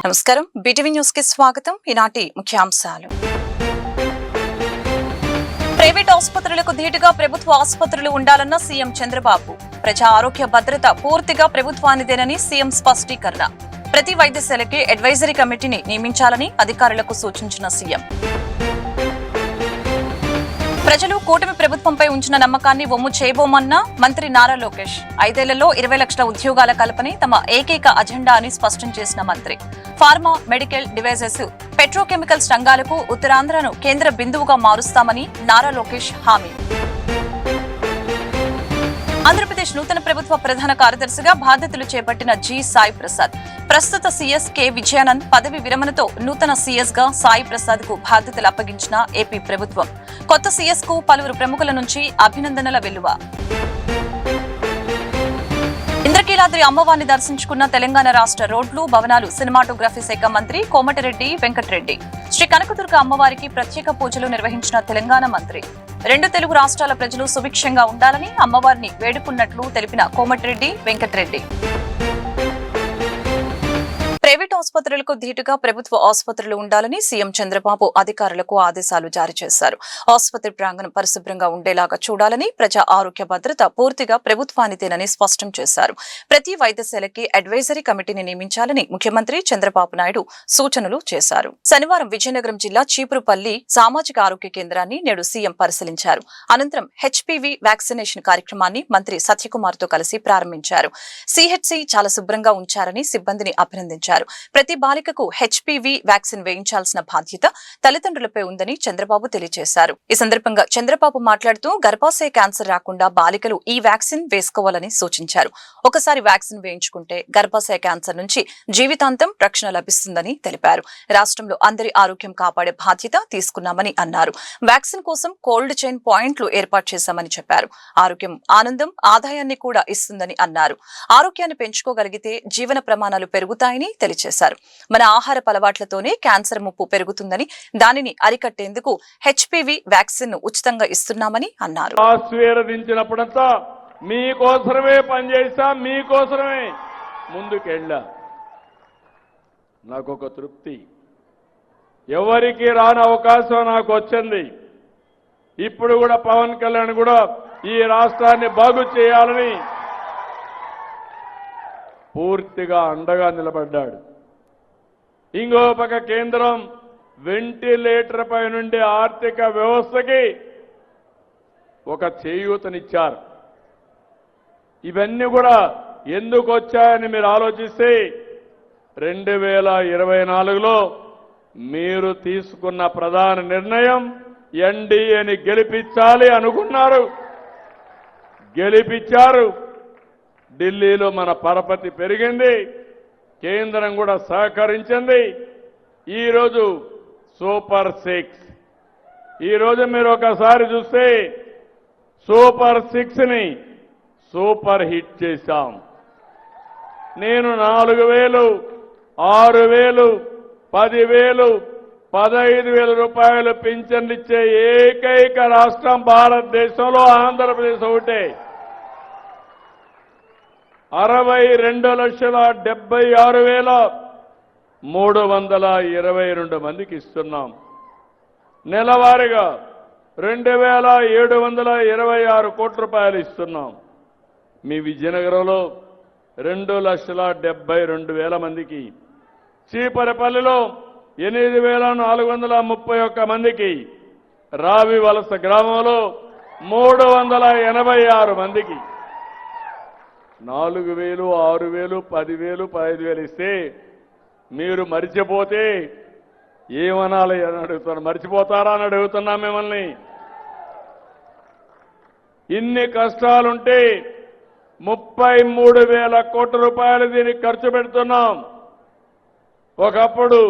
నమస్కారం BTV news కి స్వాగతం. ఈనాటి ముఖ్యాంశాలు. ప్రైవేట్ ఆసుపత్రులకు ధీటుగా ప్రభుత్వ ఆసుపత్రులు ఉండాలన్న సీఎం చంద్రబాబు. ప్రజా ఆరోగ్య భద్రత పూర్తిగా ప్రభుత్వానిదేనని సీఎం స్పష్టీకరణ. ప్రతి వైద్యశాలకి అడ్వైజరీ కమిటీని నియమించాలని అధికారులకు సూచించిన సీఎం. ప్రజలు కూటమి ప్రభుత్వంపై ఉంచిన నమ్మకాన్ని వమ్ము చేయబోమన్న మంత్రి నారా లోకేష్. 5 ఏళ్లలో 20 లక్షల ఉద్యోగాల కల్పనే తమ ఏకైక అజెండా అని స్పష్టం చేసిన మంత్రి. ఫార్మా, మెడికల్ డివైజెస్, పెట్రోకెమికల్స్ రంగాలకు ఉత్తరాంధ్రను కేంద్ర బిందువుగా మారుస్తామని నారా లోకేష్ హామీ. ఆంధ్రప్రదేశ్ నూతన ప్రభుత్వ ప్రధాన కార్యదర్శిగా బాధ్యతలు చేపట్టిన జి సాయి ప్రసాద్. ప్రస్తుత సీఎస్ కె విజయానంద్ పదవి విరమణతో నూతన సీఎస్ గా సాయి ప్రసాద్ కు బాధ్యతలు అప్పగించిన ఏపీ ప్రభుత్వం. కొత్త సీఎస్ కు పలువురు ప్రముఖుల నుంచి అభినందనల వెల్లువ. ఇంద్రకీలాద్రి అమ్మవారిని దర్శించుకున్న తెలంగాణ రాష్ట్ర రోడ్లు, భవనాలు, సినిమాటోగ్రఫీ శాఖ మంత్రి కోమటిరెడ్డి వెంకటరెడ్డి. శ్రీ కనకదుర్గ అమ్మవారికి ప్రత్యేక పూజలు నిర్వహించిన తెలంగాణ మంత్రి. 2 తెలుగు రాష్ట్రాల ప్రజలు సుభిక్షంగా ఉండాలని అమ్మవారిని వేడుకున్నట్లు తెలిపిన కోమటిరెడ్డి వెంకటరెడ్డి. ప్రైవేట్ ఆసుపత్రులకు ధీటుగా ప్రభుత్వ ఆసుపత్రులు ఉండాలని సీఎం చంద్రబాబు అధికారులకు ఆదేశాలు జారీ చేశారు. ఆసుపత్రి ప్రాంగణం పరిశుభ్రంగా ఉండేలాగా చూడాలని, ప్రజా ఆరోగ్య భద్రత పూర్తిగా ప్రభుత్వానిదేనని స్పష్టం చేశారు. ప్రతి వైద్యశాలకి అడ్వైజరీ కమిటీని నియమించాలని ముఖ్యమంత్రి చంద్రబాబు నాయుడు సూచనలు చేశారు. శనివారం విజయనగరం జిల్లా చీపురుపల్లి సామాజిక ఆరోగ్య కేంద్రాన్ని నేడు సీఎం పరిశీలించారు. అనంతరం హెచ్పీవీ వ్యాక్సినేషన్ కార్యక్రమాన్ని మంత్రి సత్యకుమార్ తో కలిసి ప్రారంభించారు. సిహెచ్సి చాలా శుభ్రంగా ఉంచారని సిబ్బందిని అభినందించారు. ప్రతి బాలికకు హెచ్పీవీ వ్యాక్సిన్ వేయించాల్సిన బాధ్యత తల్లిదండ్రులపై ఉందని చంద్రబాబు తెలియజేశారు. ఈ సందర్భంగా చంద్రబాబు మాట్లాడుతూ గర్భాశయ క్యాన్సర్ రాకుండా బాలికలు ఈ వ్యాక్సిన్ వేసుకోవాలని సూచించారు. ఒకసారి వ్యాక్సిన్ వేయించుకుంటే గర్భాశయ క్యాన్సర్ నుంచి జీవితాంతం రక్షణ లభిస్తుందని తెలిపారు. రాష్ట్రంలో అందరి ఆరోగ్యం కాపాడే బాధ్యత తీసుకున్నామని అన్నారు. వ్యాక్సిన్ కోసం కోల్డ్ చైన్ పాయింట్లు ఏర్పాటు చేశామని చెప్పారు. ఆరోగ్యం ఆనందం, ఆదాయాన్ని కూడా ఇస్తుందని అన్నారు. ఆరోగ్యాన్ని పెంచుకోగలిగితే జీవన ప్రమాణాలు పెరుగుతాయని తెలియజేశారు. మన ఆహారపు అలవాట్లతోనే క్యాన్సర్ ముప్పు పెరుగుతుందని, దానిని అరికట్టేందుకు హెచ్పీవీ వ్యాక్సిన్ ను ఉచితంగా ఇస్తున్నామని అన్నారు. ఆశీర్వదించినప్పుడంతా మీకోసమే పనిచేస్తా, మీకోసమే ముందుకెళ్ళా. నాకు ఒక తృప్తి, ఎవరికి రాని అవకాశం నాకు వచ్చింది. ఇప్పుడు కూడా పవన్ కళ్యాణ్ కూడా ఈ రాష్ట్రాన్ని బాగు చేయాలని పూర్తిగా అండగా నిలబడ్డాడు. ఇంకో పక్క కేంద్రం వెంటిలేటర్ పై నుండి ఆర్థిక వ్యవస్థకి ఒక చేయూతనిచ్చారు. ఇవన్నీ కూడా ఎందుకు వచ్చాయని మీరు ఆలోచిస్తే 2024లో మీరు తీసుకున్న ప్రధాన నిర్ణయం ఎన్డీఏని గెలిపించాలి అనుకున్నారు, గెలిపించారు. ఢిల్లీలో మన పరపతి పెరిగింది, కేంద్రం కూడా సహకరించింది. ఈరోజు సూపర్ 6, ఈరోజు మీరు ఒకసారి చూస్తే సూపర్ 6ని సూపర్ హిట్ చేశాం. నేను 4,000, 6,000, 10,000, 15,000 రూపాయలు పింఛన్లు ఇచ్చే ఏకైక రాష్ట్రం భారతదేశంలో ఆంధ్రప్రదేశ్ ఒకటే. 62,76,322 మందికి ఇస్తున్నాం. నెలవారీగా 2,726 కోట్ల రూపాయలు ఇస్తున్నాం. మీ విజయనగరంలో 2,72,000 మందికి, చీపరపల్లిలో 8,431 మందికి, రావి వలస గ్రామంలో 386 మందికి 4,000, 6,000, 10,000, 15,000 ఇస్తే మీరు మరిచిపోతే ఏమనాలి అని అడుగుతున్నా. మరిచిపోతారా అని అడుగుతున్నా మిమ్మల్ని. ఇన్ని కష్టాలుంటే 33,000 కోట్ల రూపాయలు దీనికి ఖర్చు పెడుతున్నాం. ఒకప్పుడు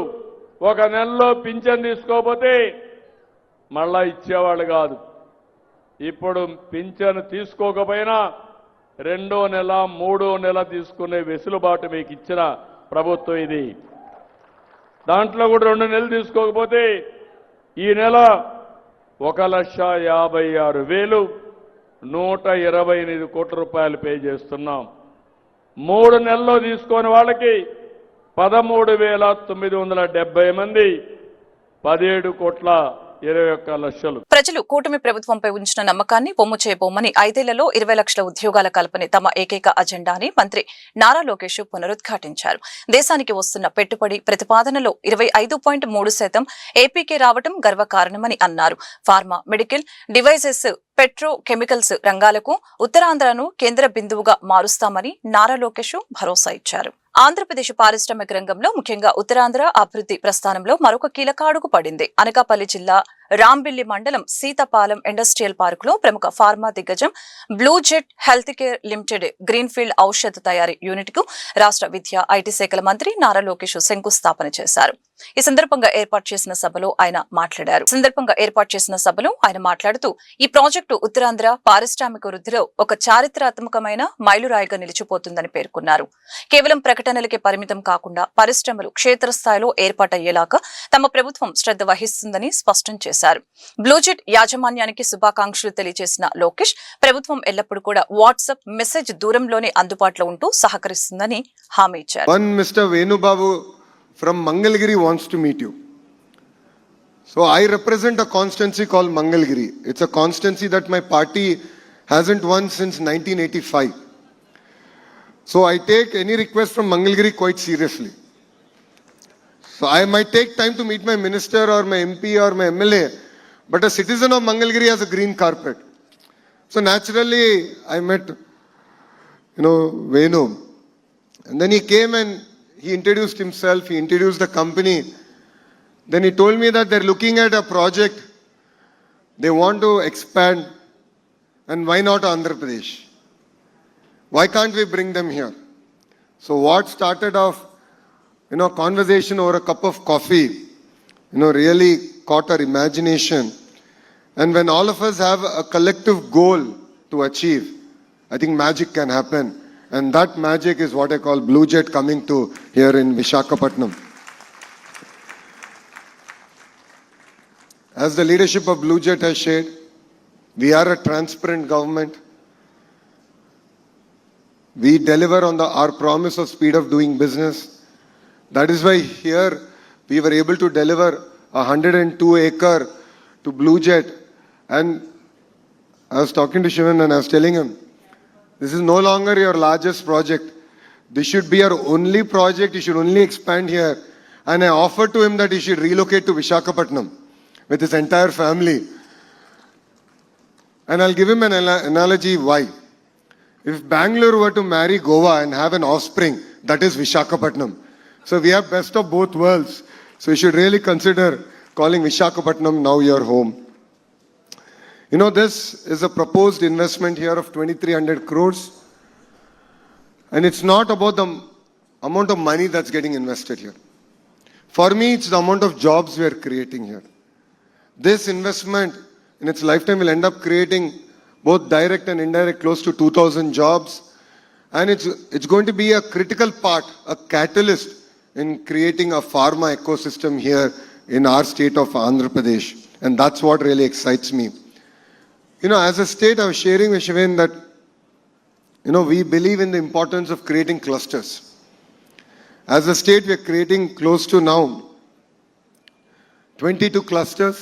ఒక నెలలో పింఛన్ తీసుకోకపోతే మళ్ళా ఇచ్చేవాళ్ళు కాదు. ఇప్పుడు పింఛన్ తీసుకోకపోయినా 2వ నెల, 3వ నెల తీసుకునే వెసులుబాటు మీకు ఇచ్చిన ప్రభుత్వం ఇది. దాంట్లో కూడా 2 నెలలు తీసుకోకపోతే ఈ నెల 1,56,128 కోట్ల రూపాయలు పే చేస్తున్నాం. 3 నెలల్లో తీసుకొని వాళ్ళకి 13,970 మంది, 17,21,00,000. ప్రజలు కూటమి ప్రభుత్వంపై ఉంచిన నమ్మకాన్ని పొమ్ము చేయబోమని 5 ఏళ్లలో 20 లక్షల ఉద్యోగాల కల్పనే తమ ఏకైక అజెండా అని మంత్రి నారా లోకేష్ పునరుద్ఘాటించారు. దేశానికి వస్తున్న పెట్టుబడి ప్రతిపాదనలో 25.3% ఏపీకే రావడం గర్వకారణమని అన్నారు. Pharma, medical devices, petro chemicals రంగాలకు ఉత్తరాంధ్రను కేంద్ర బిందువుగా మారుస్తామని నారా లోకేష్ భరోసా ఇచ్చారు. ఆంధ్రప్రదేశ్ పారిశ్రామిక రంగంలో ముఖ్యంగా ఉత్తరాంధ్ర అభివృద్ధి ప్రస్థానంలో మరొక కీలక అడుగు పడింది. అనకాపల్లి జిల్లా రాంబిల్లి మండలం సీతపాలెం ఇండస్ట్రియల్ పార్కులో ప్రముఖ ఫార్మా దిగ్గజం బ్లూజెట్ హెల్త్ కేర్ లిమిటెడ్ గ్రీన్ఫీల్డ్ ఔషధ తయారీ యూనిట్ కు రాష్ట్ర విద్యా, ఐటీ శాఖల మంత్రి నారా లోకేష్ శంకుస్థాపన చేశారు. ఈ సందర్భంగా ఏర్పాటు చేసిన సభలో ఆయన మాట్లాడుతూ ఈ ప్రాజెక్టు ఉత్తరాంధ్ర పారిశ్రామిక వృద్ధిలో ఒక చారిత్రాత్మకమైన మైలురాయిగా నిలిచిపోతుందని పేర్కొన్నారు. కేవలం ప్రకటనలకే పరిమితం కాకుండా పరిశ్రమలు క్షేత్రస్థాయిలో ఏర్పాటయ్యేలాగా తమ ప్రభుత్వం శ్రద్ధ వహిస్తుందని స్పష్టం చేశారు. బ్లూజెట్ యాజమాన్యానికి శుభాకాంక్షలు తెలియజేసిన లోకేష్ ప్రభుత్వం ఎల్లప్పుడూ కూడా వాట్సాప్ మెసేజ్ దూరంలోనే అందుబాటులో ఉంటూ సహకరిస్తుందని హామీ ఇచ్చారు. From Mangalgiri wants to meet you. So I represent a constituency called Mangalgiri. It's a constituency that my party hasn't won since 1985. So I take any request from Mangalgiri quite seriously. So I might take time to meet my minister or my MP or my MLA, but a citizen of Mangalgiri has a green carpet. So naturally I met, Venu. And then he came and he introduced himself, he introduced the company. Then he told me that they're looking at a project. They want to expand. And why not Andhra Pradesh? Why can't we bring them here? So what started off, conversation over a cup of coffee, really caught our imagination. And when all of us have a collective goal to achieve, I think magic can happen. And that magic is what I call Bluejet coming to here in Visakhapatnam. As the leadership of Bluejet has shared, we are a transparent government. We deliver on our promise of speed of doing business. That is why here we were able to deliver 102-acre to Bluejet. And I was talking to Shivan and I was telling him, this is no longer your largest project. This should be your only project. You should only expand here. And I offered to him that he should relocate to Visakhapatnam with his entire family. And I'll give him an analogy why. If Bangalore were to marry Goa and have an offspring, that is Visakhapatnam. So we have best of both worlds. So you should really consider calling Visakhapatnam now your home. This is a proposed investment here of 2,300 crores. And it's not about the amount of money that's getting invested here. For me, it's the amount of jobs we are creating here. This investment in its lifetime will end up creating both direct and indirect close to 2,000 jobs. And it's going to be a critical part, a catalyst in creating a pharma ecosystem here in our state of Andhra Pradesh. And that's what really excites me. As a state, I was sharing with Shivan that, we believe in the importance of creating clusters. As a state, we are creating close to now 22 clusters.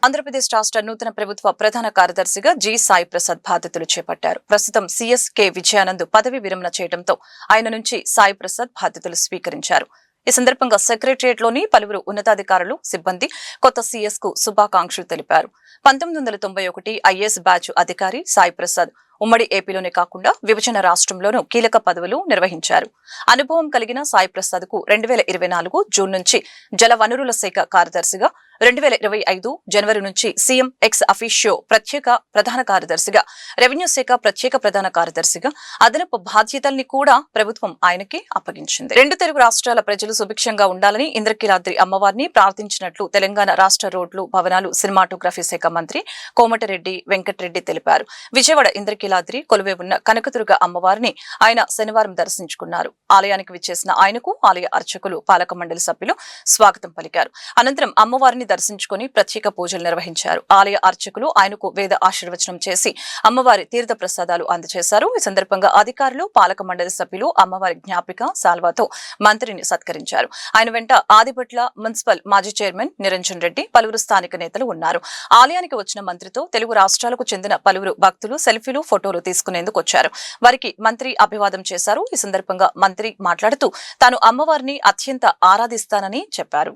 Andhra Pradesh రాష్ట్ర నూతన ప్రభుత్వ ప్రధాన కార్యదర్శిగా G Sai Prasad బాధ్యతలు చేపట్టారు. ప్రస్తుతం CS K Vijayanand పదవి విరమణ చేయడంతో ఆయన నుంచి సాయి ప్రసాద్ బాధ్యతలు స్వీకరించారు. ఈ సందర్భంగా సెక్రటరియట్లోని పలువురు ఉన్నతాధికారులు, సిబ్బంది కొత్త సీఎస్ కు శుభాకాంక్షలు తెలిపారు. 1991 ఐఏఎస్ బ్యాచ్ అధికారి సాయి ప్రసాద్ ఉమ్మడి ఏపీలోనే కాకుండా విభజన రాష్ట్రంలోనూ కీలక పదవులు నిర్వహించారు. అనుభవం కలిగిన సాయి ప్రసాద్ కు 2024 జూన్ నుంచి జల వనరుల శాఖ కార్యదర్శిగా, 2025 జనవరి నుంచి సీఎం ఎక్స్ అఫీషియో ప్రత్యేక ప్రధాన కార్యదర్శిగా, రెవెన్యూ శాఖ ప్రత్యేక ప్రధాన కార్యదర్శిగా అదనపు బాధ్యతల్ని కూడా ప్రభుత్వం ఆయనకి అప్పగించింది. 2 తెలుగు రాష్ట్రాల ప్రజలు సుభిక్షంగా ఉండాలని ఇంద్రకీలాద్రి అమ్మవారిని ప్రార్థించినట్లు తెలంగాణ రాష్ట్ర రోడ్లు, భవనాలు, సినిమాటోగ్రఫీ శాఖ మంత్రి కోమటిరెడ్డి వెంకటరెడ్డి తెలిపారు. విజయవాడ ఇంద్రకీలాద్రి కొలువై ఉన్న కనకదుర్గ అమ్మవారిని ఆయన శనివారం దర్శించుకున్నారు. ఆలయానికి విచ్చేసిన ఆయనకు ఆలయ అర్చకులు, పాలక మండలి సభ్యులు స్వాగతం పలికారు. అనంతరం అమ్మవారిని దర్శించుకుని ప్రత్యేక పూజలు నిర్వహించారు. ఆలయ అర్చకులు ఆయనకు వేద ఆశీర్వచనం చేసి అమ్మవారి తీర్థ ప్రసాదాలు అందజేశారు. ఈ సందర్భంగా అధికారులు, పాలక మండలి సభ్యులు అమ్మవారి జ్ఞాపిక సాల్వాతో మంత్రిని సత్కరించారు. ఆయన వెంట ఆదిపట్ల మున్సిపల్ మాజీ చైర్మన్ నిరంజన్ రెడ్డి, పలువురు స్థానిక నేతలు ఉన్నారు. ఆలయానికి వచ్చిన మంత్రితో తెలుగు రాష్ట్రాలకు చెందిన పలువురు భక్తులు సెల్ఫీలు, ఫోటోలు తీసుకునేందుకు వచ్చారు. వారికి మంత్రి అభివాదం చేశారు. ఈ సందర్భంగా మంత్రి మాట్లాడుతూ తాను అమ్మవారిని అత్యంత ఆరాధిస్తానని చెప్పారు.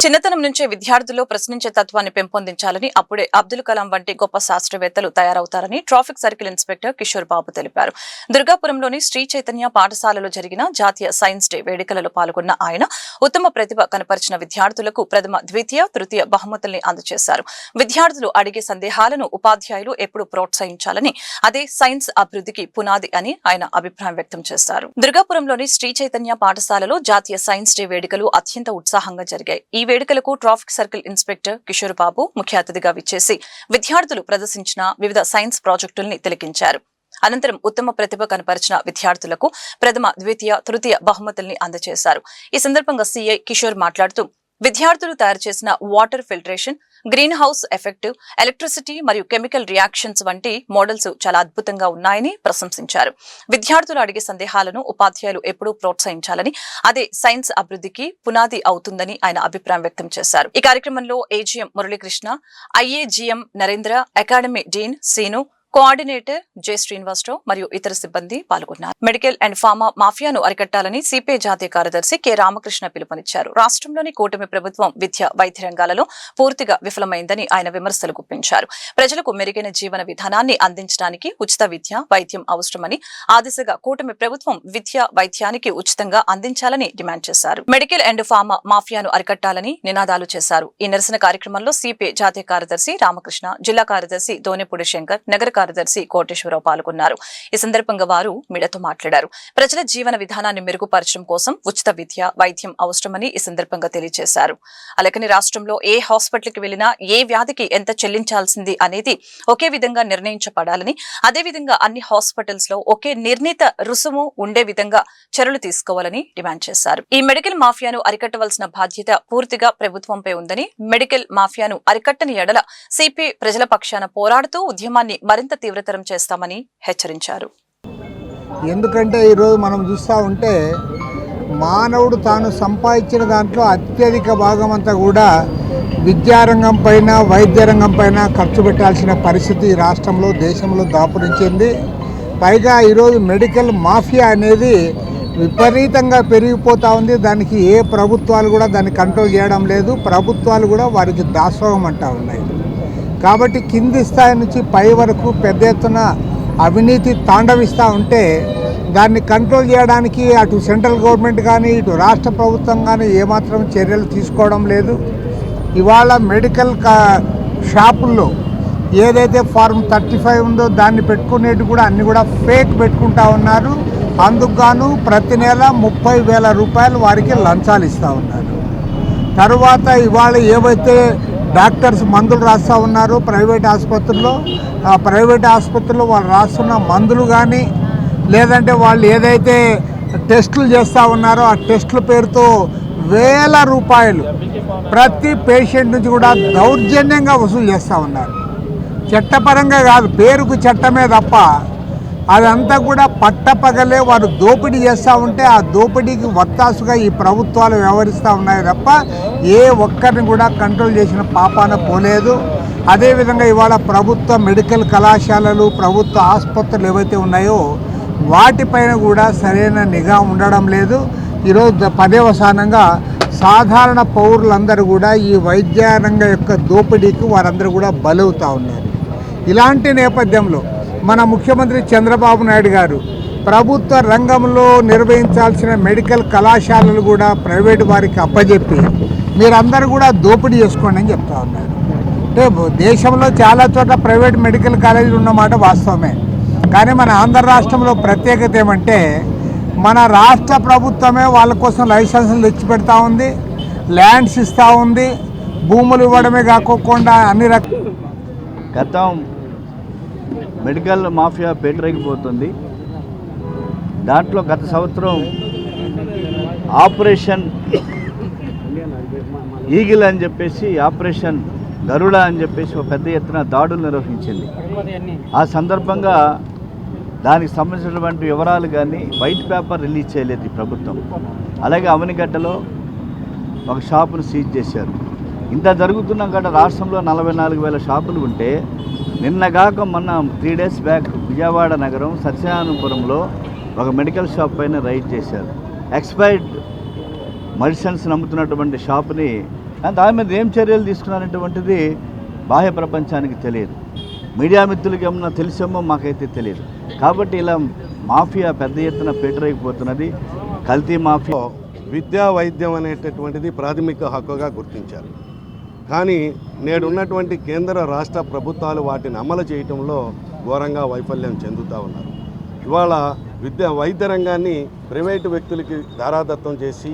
చిన్నతనం నుంచే విద్యార్థుల్లో ప్రశ్నించే తత్వాన్ని పెంపొందించాలని, అప్పుడే అబ్దుల్ కలాం వంటి గొప్ప శాస్త్రవేత్తలు తయారవుతారని traffic circle inspector Kishore Babu తెలిపారు. దుర్గాపురంలోని శ్రీ చైతన్య పాఠశాలలో జరిగిన జాతీయ సైన్స్ డే వేడుకలలో పాల్గొన్న ఆయన ఉత్తమ ప్రతిభ కనపరిచిన విద్యార్థులకు ప్రథమ, ద్వితీయ, తృతీయ బహుమతుల్ని అందజేశారు. విద్యార్థులు అడిగే సందేహాలను ఉపాధ్యాయులు ఎప్పుడు ప్రోత్సహించాలని, అదే సైన్స్ అభివృద్ధికి పునాది అని ఆయన అభిప్రాయం వ్యక్తం చేశారు. దుర్గాపురంలోని శ్రీ చైతన్య పాఠశాలలో జాతీయ సైన్స్ డే వేడుకలు అత్యంత ఉత్సాహంగా జరిగాయి. ఈ వేడుకలకు traffic circle inspector Kishore Babu ముఖ్య అతిథిగా విచ్చేసి విద్యార్థులు ప్రదర్శించిన వివిధ సైన్స్ ప్రాజెక్టుల్ని తిలకించారు. అనంతరం ఉత్తమ ప్రతిభ కనపరిచిన విద్యార్థులకు ప్రథమ, ద్వితీయ, తృతీయ బహుమతుల్ని అందజేశారు. ఈ సందర్భంగా సీఐ కిషోర్ మాట్లాడుతూ విద్యార్థులు తయారు చేసిన water filtration, green house effect, electricity మరియు కెమికల్ రియాక్షన్స్ వంటి మోడల్స్ చాలా అద్భుతంగా ఉన్నాయని ప్రశంసించారు. విద్యార్థులు అడిగే సందేహాలను ఉపాధ్యాయులు ఎప్పుడూ ప్రోత్సహించాలని, అదే సైన్స్ అభివృద్ధికి పునాది అవుతుందని ఆయన అభిప్రాయం వ్యక్తం చేశారు. ఈ కార్యక్రమంలో AGM Muralikrishna, IAGM Narendra, academy dean Seenu, coordinator J Srinivasarao మరియు ఇతర సిబ్బంది పాల్గొన్నారు. మెడికల్ అండ్ ఫార్మా మాఫియాను అరికట్టాలని సిపిఐ జాతీయ కార్యదర్శి కె రామకృష్ణ పిలుపునిచ్చారు. రాష్ట్రంలోని కూటమి ప్రభుత్వం విద్య, వైద్య రంగాలలో పూర్తిగా విఫలమైందని ఆయన విమర్శలు గుప్పించారు. ప్రజలకు మెరుగైన జీవన విధానాన్ని అందించడానికి ఉచిత విద్య, వైద్యం అవసరమని, ఆ దిశగా కూటమి ప్రభుత్వం విద్య, వైద్యానికి ఉచితంగా అందించాలని డిమాండ్ చేశారు. మెడికల్ అండ్ ఫార్మా మాఫియాను అరికట్టాలని నినాదాలు చేశారు. ఈ నిరసన కార్యక్రమంలో సిపిఐ జాతీయ కార్యదర్శి రామకృష్ణ, జిల్లా కార్యదర్శి దోనెపూడి శంకర్, నగర కార్యదర్శి కోటేశ్వరరావు పాల్గొన్నారు. ఈ సందర్భంగా వారు మీడియాతో మాట్లాడారు. ప్రజల జీవన విధానాన్ని మెరుగుపరచడం కోసం ఉచిత విద్య, వైద్యం అవసరమని ఈ సందర్భంగా తెలియజేశారు. అలాగని రాష్ట్రంలో ఏ హాస్పిటల్కి వెళ్లినా ఏ వ్యాధికి ఎంత చెల్లించాల్సింది అనేది ఒకే విధంగా నిర్ణయించబడాలని, అదేవిధంగా అన్ని హాస్పిటల్స్ లో ఒకే నిర్ణీత రుసుము ఉండే విధంగా చర్యలు తీసుకోవాలని డిమాండ్ చేశారు. ఈ మెడికల్ మాఫియాను అరికట్టవలసిన బాధ్యత పూర్తిగా ప్రభుత్వంపై ఉందని, మెడికల్ మాఫియాను అరికట్టని ఎడల సిపిఐ ప్రజల పక్షాన పోరాడుతూ ఉద్యమాన్ని మరింత తీవ్రతరం చేస్తామని హెచ్చరించారు. ఎందుకంటే ఈరోజు మనం చూస్తూ ఉంటే మానవుడు తాను సంపాదించిన దాంట్లో అత్యధిక భాగం అంతా కూడా విద్యారంగం పైన, వైద్య రంగం పైన ఖర్చు పెట్టాల్సిన పరిస్థితి రాష్ట్రంలో, దేశంలో దాపురించింది. పైగా ఈరోజు మెడికల్ మాఫియా అనేది విపరీతంగా పెరిగిపోతూ ఉంది. దానికి ఏ ప్రభుత్వాలు కూడా దాన్ని కంట్రోల్ చేయడం లేదు. ప్రభుత్వాలు కూడా వారికి దాసోహం అంటూ ఉన్నాయి. కాబట్టి కింది స్థాయి నుంచి పై వరకు పెద్ద ఎత్తున అవినీతి తాండవిస్తూ ఉంటే దాన్ని కంట్రోల్ చేయడానికి అటు సెంట్రల్ గవర్నమెంట్ కానీ, ఇటు రాష్ట్ర ప్రభుత్వం కానీ ఏమాత్రం చర్యలు తీసుకోవడం లేదు. ఇవాళ మెడికల్ షాపుల్లో ఏదైతే ఫార్మ్ 35 ఉందో దాన్ని పెట్టుకునేది కూడా అన్నీ కూడా ఫేక్ పెట్టుకుంటా ఉన్నారు. అందుకు గాను ప్రతి నెల 30,000 రూపాయలు వారికి లంచాలు ఇస్తూ ఉన్నారు. తరువాత ఇవాళ ఏవైతే డాక్టర్స్ మందులు రాస్తూ ఉన్నారో ప్రైవేట్ ఆసుపత్రుల్లో, ఆ ప్రైవేట్ ఆసుపత్రుల్లో వాళ్ళు రాస్తున్న మందులు కానీ, లేదంటే వాళ్ళు ఏదైతే టెస్టులు చేస్తూ ఉన్నారో ఆ టెస్టుల పేరుతో వేల రూపాయలు ప్రతి పేషెంట్ నుంచి కూడా దౌర్జన్యంగా వసూలు చేస్తూ ఉన్నారు. చట్టపరంగా కాదు, పేరుకు చట్టమే తప్ప అదంతా కూడా పట్టపగలే వారు దోపిడీ చేస్తూ ఉంటే ఆ దోపిడీకి వత్తాసుగా ఈ ప్రభుత్వాలు వ్యవహరిస్తూ ఉన్నాయి తప్ప ఏ ఒక్కరిని కూడా కంట్రోల్ చేసిన పాపాన పోలేదు. అదేవిధంగా ఇవాళ ప్రభుత్వ మెడికల్ కళాశాలలు, ప్రభుత్వ ఆసుపత్రులు ఏవైతే ఉన్నాయో వాటిపైన కూడా సరైన నిఘా ఉండడం లేదు. ఈరోజు పర్యవసానంగా సాధారణ పౌరులందరూ కూడా ఈ వైద్య రంగం యొక్క దోపిడీకి వారందరూ కూడా బలవుతూ ఉన్నారు. ఇలాంటి నేపథ్యంలో మన ముఖ్యమంత్రి చంద్రబాబు నాయుడు గారు ప్రభుత్వ రంగంలో నిర్వహించాల్సిన మెడికల్ కళాశాలలు కూడా ప్రైవేటు వారికి అప్పజెప్పి మీరందరూ కూడా దోపిడీ చేసుకోండి అని చెప్తా ఉన్నారు. అంటే దేశంలో చాలా చోట్ల ప్రైవేట్ మెడికల్ కాలేజీలు ఉన్నమాట వాస్తవమే. కానీ మన ఆంధ్ర రాష్ట్రంలో ప్రత్యేకత ఏమంటే మన రాష్ట్ర ప్రభుత్వమే వాళ్ళ కోసం లైసెన్సులు తెచ్చిపెడతా ఉంది, ల్యాండ్స్ ఇస్తూ ఉంది, భూములు ఇవ్వడమే కాకోకుండా అన్ని రకాల గతం మెడికల్ మాఫియా పేటరేగిపోతుంది. దాంట్లో గత సంవత్సరం ఆపరేషన్ ఈగిల్ అని చెప్పేసి, ఆపరేషన్ గరుడ అని చెప్పేసి ఒక పెద్ద ఎత్తున దాడులు నిర్వహించింది. ఆ సందర్భంగా దానికి సంబంధించినటువంటి వివరాలు కానీ వైట్ పేపర్ రిలీజ్ చేయలేదు ఈ ప్రభుత్వం. అలాగే అవనిగడ్డలో ఒక షాపును సీజ్ చేశారు. ఇంత జరుగుతున్నా కూడా రాష్ట్రంలో 44,000 షాపులు ఉంటే నిన్నగాక మొన్న 3 days బ్యాక్ విజయవాడ నగరం సత్యనారాయణపురంలో ఒక మెడికల్ షాప్ పైన రైడ్ చేశారు. ఎక్స్పైర్డ్ మెడిసిన్స్ నమ్ముతున్నటువంటి షాప్ని దాని మీద ఏం చర్యలు తీసుకున్నారనేటువంటిది బాహ్య ప్రపంచానికి తెలియదు. మీడియా మిత్రులకి ఏమన్నా తెలిసేమో మాకైతే తెలియదు. కాబట్టి ఇలా మాఫియా పెద్ద ఎత్తున పేటరైపోతున్నది. కల్తీ మాఫియా విద్యా వైద్యం అనేటటువంటిది ప్రాథమిక హక్కుగా గుర్తించారు. కానీ నేడున్నటువంటి కేంద్ర రాష్ట్ర ప్రభుత్వాలు వాటిని అమలు చేయటంలో ఘోరంగా వైఫల్యం చెందుతూ ఉన్నారు. ఇవాళ వైద్య రంగాన్ని ప్రైవేటు వ్యక్తులకి దారాదత్తం చేసి